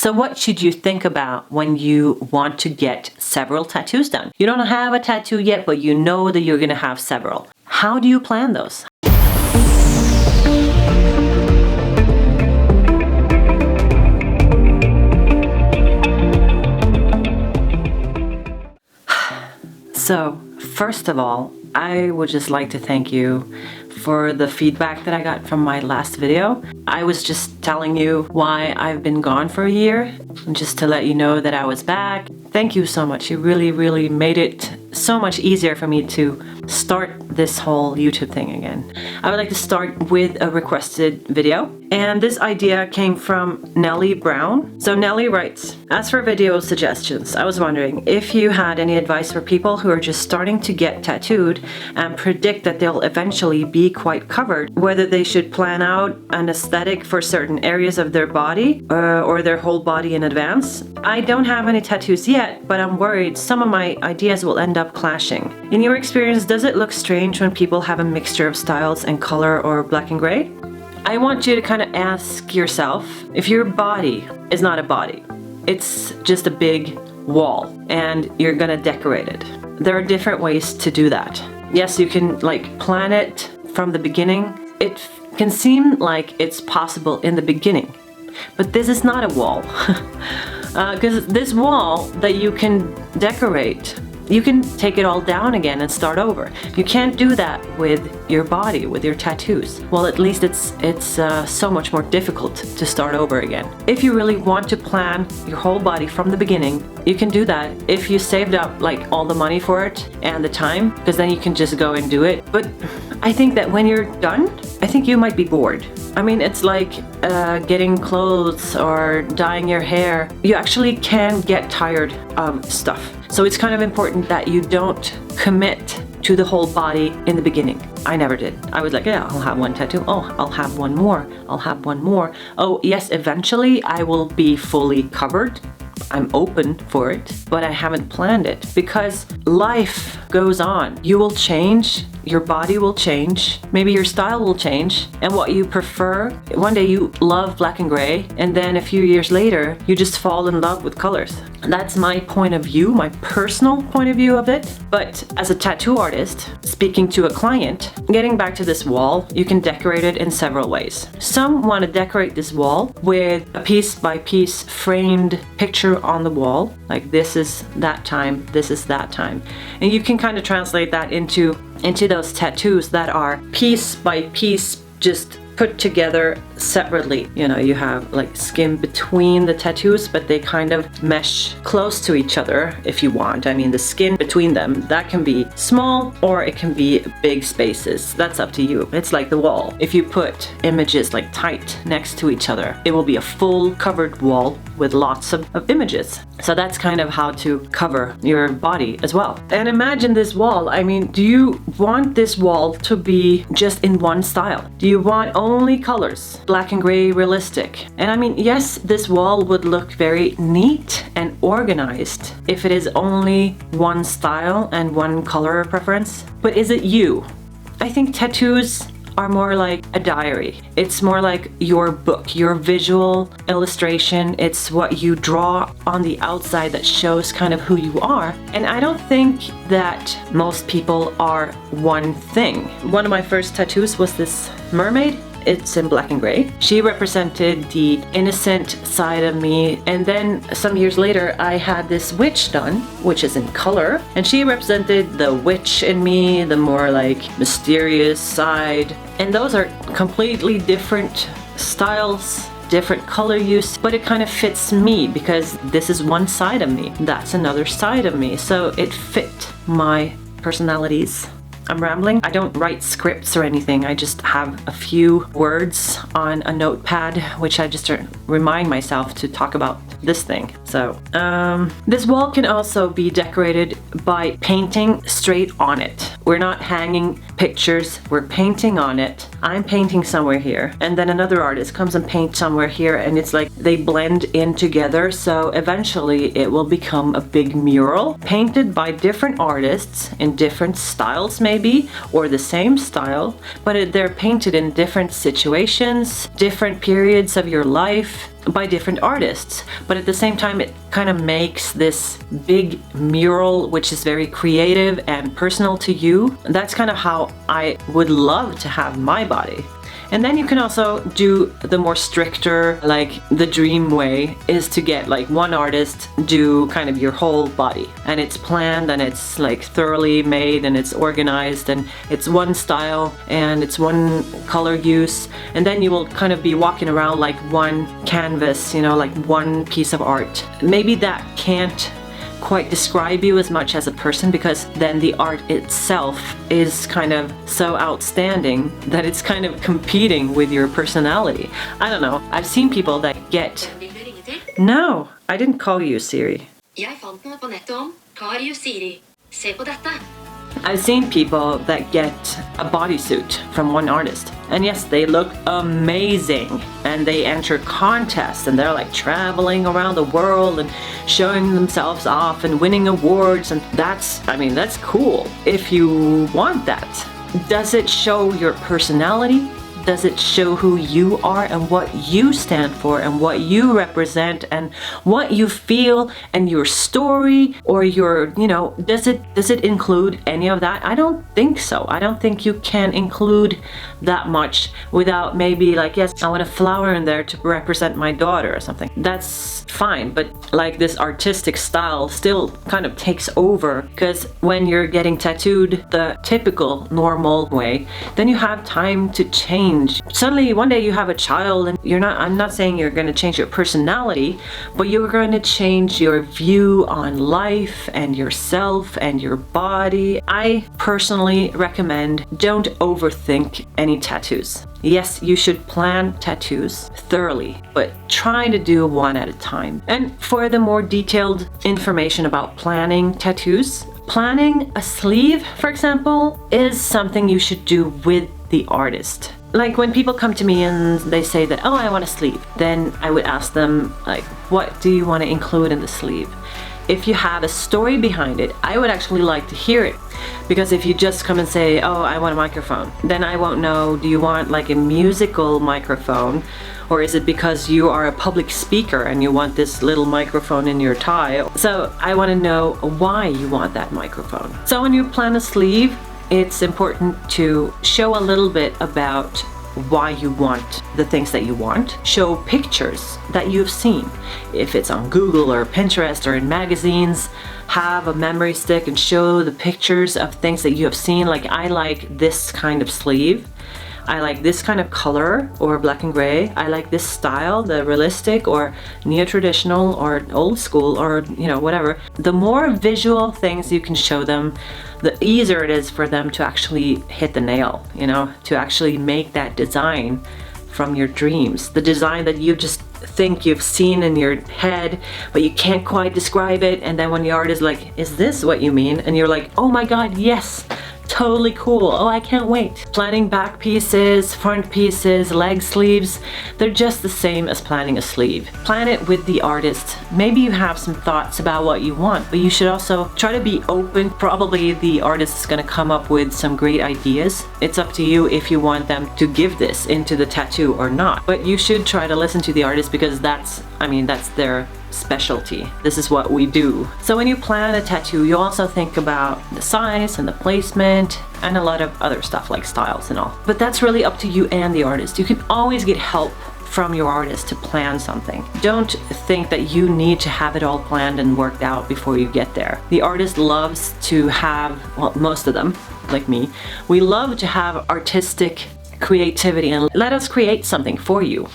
So what should you think about when you want to get several tattoos done? You don't have a tattoo yet, but you know that you're gonna have several. How do you plan those? So, first of all, I would just like to thank you for the feedback that I got from my last video. I was just telling you why I've been gone for a year, just to let you know that I was back. Thank you so much. You really made it so much easier for me to start this whole YouTube thing again. I would like to start with a requested video, and this idea came from Nellie Brown. So Nellie writes, as for video suggestions, I was wondering if you had any advice for people who are just starting to get tattooed and predict that they'll eventually be quite covered, whether they should plan out an aesthetic for certain areas of their body or their whole body in advance. I don't have any tattoos yet, but I'm worried some of my ideas will end up clashing. In your experience, does it look strange when people have a mixture of styles and color or black and gray? I want you to kind of ask yourself if your body is not a body. It's just a big wall and you're gonna decorate it. There are different ways to do that. Yes, you can like plan it from the beginning. It can seem like it's possible in the beginning, but this is not a wall. Because this wall that you can decorate, you can take it all down again and start over. You can't do that with your body, with your tattoos. Well, at least it's so much more difficult to start over again. If you really want to plan your whole body from the beginning, you can do that if you saved up like all the money for it and the time, because then you can just go and do it. But I think that when you're done, I think you might be bored. I mean, it's like getting clothes or dyeing your hair. You actually can get tired of stuff. So it's kind of important that you don't commit to the whole body in the beginning. I never did. I was like, yeah, I'll have one tattoo. Oh, I'll have one more. I'll have one more. Oh, yes, eventually I will be fully covered. I'm open for it, but I haven't planned it because life goes on. You will change, your body will change, maybe your style will change, and what you prefer. One day you love black and gray, and then a few years later, you just fall in love with colors. That's my point of view, my personal point of view of it. But as a tattoo artist, speaking to a client, getting back to this wall, you can decorate it in several ways. Some want to decorate this wall with a piece by piece framed picture on the wall, like this is that time, this is that time. And you can kind of translate that into those tattoos that are piece by piece, just put together separately. You know, you have like skin between the tattoos, but they kind of mesh close to each other if you want. I mean, the skin between them, that can be small or it can be big spaces. That's up to you. It's like the wall. If you put images like tight next to each other, it will be a full covered wall with lots of images. So that's kind of how to cover your body as well. And imagine this wall. I mean, do you want this wall to be just in one style? Do you want only colors, black and gray, realistic? And I mean, yes, this wall would look very neat and organized if it is only one style and one color preference. But is it you? I think tattoos are more like a diary. It's more like your book, your visual illustration. It's what you draw on the outside that shows kind of who you are. And I don't think that most people are one thing. One of my first tattoos was this mermaid. It's in black and gray. She represented the innocent side of me. And then some years later, I had this witch done, which is in color. And she represented the witch in me, the more like mysterious side. And those are completely different styles, different color use, but it kind of fits me because this is one side of me. That's another side of me. So it fit my personalities. I'm rambling. I don't write scripts or anything. I just have a few words on a notepad, which I just remind myself to talk about this thing. So this wall can also be decorated by painting straight on it. We're not hanging pictures, we're painting on it. I'm painting somewhere here, and then another artist comes and paints somewhere here, and it's like they blend in together. So eventually it will become a big mural painted by different artists in different styles maybe. maybe, or the same style, but they're painted in different situations, different periods of your life, by different artists. But at the same time, it kind of makes this big mural, which is very creative and personal to you. That's kind of how I would love to have my body. And then you can also do the more stricter, like the dream way is to get like one artist do kind of your whole body, and it's planned and it's like thoroughly made and it's organized and it's one style and it's one color use, and then you will kind of be walking around like one canvas, you know, like one piece of art. Maybe that can't quite describe you as much as a person, because then the art itself is kind of so outstanding that it's kind of competing with your personality. I don't know. I've seen people that get... No, I didn't call you Siri. Jeg fant noe på nettet om 𝐊𝐶𝐍𝐈𝐒. Se på dette. I've seen people that get a bodysuit from one artist, and yes, they look amazing, and they enter contests and they're like traveling around the world and showing themselves off and winning awards, and that's, I mean, that's cool if you want that. Does it show your personality? Does it show who you are and what you stand for and what you represent and what you feel and your story, or your, you know, does it include any of that? I don't think so. I don't think you can include that much without maybe like, yes, I want a flower in there to represent my daughter or something. That's fine, but like this artistic style still kind of takes over, because when you're getting tattooed the typical normal way, then you have time to change. Suddenly one day you have a child and I'm not saying you're going to change your personality, but you're going to change your view on life and yourself and your body. I personally recommend don't overthink any tattoos. Yes, you should plan tattoos thoroughly, but try to do one at a time. And for the more detailed information about planning tattoos, planning a sleeve, for example, is something you should do with the artist. Like when people come to me and they say that, oh, I want a sleeve, then I would ask them, like, what do you want to include in the sleeve? If you have a story behind it, I would actually like to hear it. Because if you just come and say, oh, I want a microphone, then I won't know, do you want like a musical microphone? Or is it because you are a public speaker and you want this little microphone in your tie? So I want to know why you want that microphone. So when you plan a sleeve, it's important to show a little bit about why you want the things that you want. Show pictures that you've seen. If it's on Google or Pinterest or in magazines, have a memory stick and show the pictures of things that you have seen. Like, I like this kind of sleeve. I like this kind of color, or black and gray. I like this style, the realistic or neo-traditional or old school, or, you know, whatever. The more visual things you can show them, the easier it is for them to actually hit the nail, you know, to actually make that design from your dreams. The design that you just think you've seen in your head, but you can't quite describe it. And then when the artist is like, is this what you mean? And you're like, oh my God, yes. Totally cool. Oh, I can't wait. Planning back pieces, front pieces, leg sleeves, they're just the same as planning a sleeve. Plan it with the artist. Maybe you have some thoughts about what you want, but you should also try to be open. Probably the artist is going to come up with some great ideas. It's up to you if you want them to give this into the tattoo or not. But you should try to listen to the artist, because that's their specialty. This is what we do. So when you plan a tattoo, you also think about the size and the placement and a lot of other stuff like styles and all. But that's really up to you and the artist. You can always get help from your artist to plan something. Don't think that you need to have it all planned and worked out before you get there. The artist loves to have, well, most of them, like me, we love to have artistic creativity, and let us create something for you.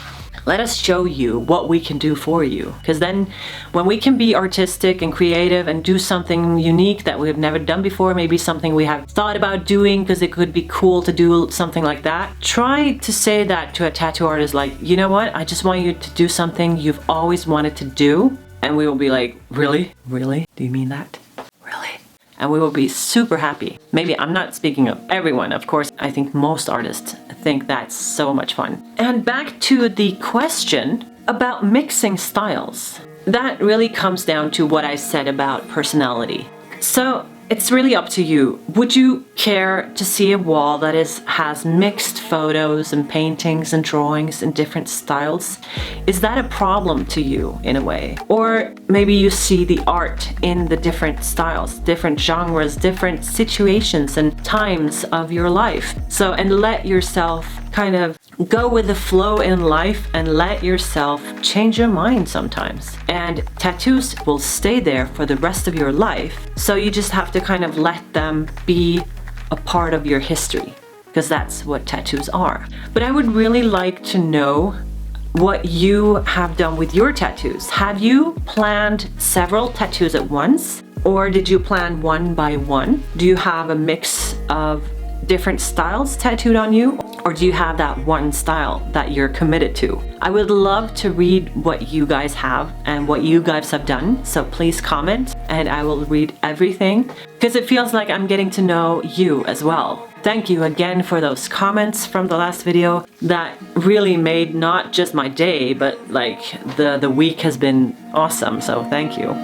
Let us show you what we can do for you. Because then when we can be artistic and creative and do something unique that we've never done before, maybe something we have thought about doing because it could be cool to do something like that, try to say that to a tattoo artist, like, you know what, I just want you to do something you've always wanted to do. And we will be like, really? Really? Do you mean that? Really? And we will be super happy. Maybe I'm not speaking of everyone, of course. I think most artists think that's so much fun. And back to the question about mixing styles. That really comes down to what I said about personality. So it's really up to you. Would you care to see a wall that has mixed photos and paintings and drawings in different styles? Is that a problem to you in a way? Or maybe you see the art in the different styles, different genres, different situations and times of your life. So, and let yourself kind of go with the flow in life and let yourself change your mind sometimes. And tattoos will stay there for the rest of your life. So you just have to kind of let them be a part of your history, because that's what tattoos are. But I would really like to know what you have done with your tattoos. Have you planned several tattoos at once? Or did you plan one by one? Do you have a mix of different styles tattooed on you? Or do you have that one style that you're committed to? I would love to read what you guys have and what you guys have done. So please comment and I will read everything, because it feels like I'm getting to know you as well. Thank you again for those comments from the last video. That really made not just my day, but like the week has been awesome. So thank you.